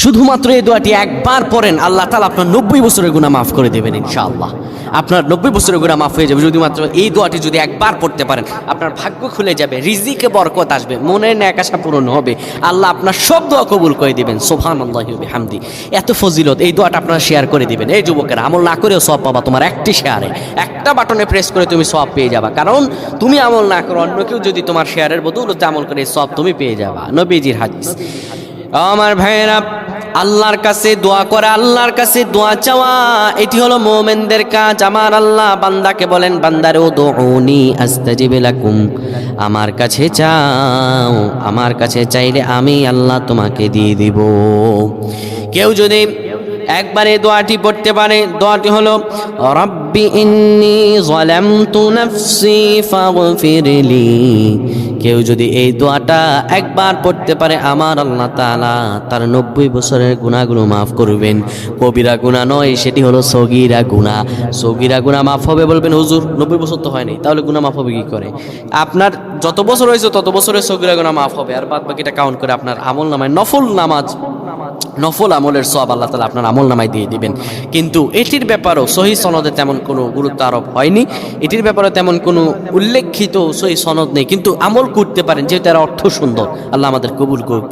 শুধুমাত্র এই দোয়াটি একবার পড়েন, আল্লাহ তাআলা আপনার 90 বছরের গুনাহ মাফ করে দেবেন ইনশাআল্লাহ। আপনার 90 বছরের গুনাহ মাফ হয়ে যাবে যদি মাত্র এই দোয়াটি যদি একবার পড়তে পারেন। আপনার ভাগ্য খুলে যাবে, রিজিকে বরকত আসবে, মনের ন্যাক আশা পূরণ হবে, আল্লাহ আপনার সব দোয়া কবুল করে দিবেন। সুবহানাল্লাহি ওয়া বিহামদি। এত ফজিলত, এই দোয়াটা আপনারা শেয়ার করে দিবেন। এই যুবকেরা, আমল না করেও সওয়াব পাবা। তোমার একটি শেয়ারে, একটা বাটনে প্রেস করে তুমি সওয়াব পেয়ে যাবা। কারণ তুমি আমল না করো, অন্য কেউ যদি তোমার শেয়ারের বদৌলতে আমল করে সওয়াব তুমি পেয়ে যাবা। নবীজির হাদিস। আমার ভাইয়েরা, আল্লাহর কাছে দোয়া করা, আল্লাহর কাছে দোয়া চাওয়া, এটি হলো মুমিনদের কাজ। আমার আল্লাহ বান্দাকে বলেন, বান্দারে উদউনি আস্তাজিব লাকুম, আমার কাছে চাও, আমার কাছে চাইলে আমি আল্লাহ তোমাকে দিয়ে দিব। কেউ যদি একবারে দোয়াটি পড়তে পারে, দোয়াটি হলো রব্বি ইন্নী যালামতু নাফসি ফাগফিরলি। কেউ যদি এই দোয়াটা একবার পড়তে পারে, আমার আল্লাহ তাআলা তার 90 বছরের গুনাহগুলো মাফ করবেন। কবিরা গুনাহ নয়, সেটি হলো সগীরা গুনাহ। সগীরা গুনাহ মাফ হবে। বলবেন হুজুর 90 বছর তো হয়নি, তাহলে গুনাহ মাফ হবে কি করে? আপনার যত বছর হয়েছে তত বছরের সগীরা গুনাহ মাফ হবে, আর বাদ বাকিটা কাউন্ট করে আপনার আমল নামায় নফল নামাজ, নফল আমলের সওয়াব আল্লাহ তাআলা আপনার আমল নামায় দিয়ে দিবেন। কিন্তু এটির ব্যাপারেও সহিহ সনদে তেমন কোনো গুরুত্ব আরোপ হয়নি, এটির ব্যাপারে তেমন কোনো উল্লেখিত সহিহ সনদ নেই। কিন্তু আমল করতে পারেন, যেহেতু এর অর্থ সুন্দর। আল্লাহ আমাদের কবুল করুন।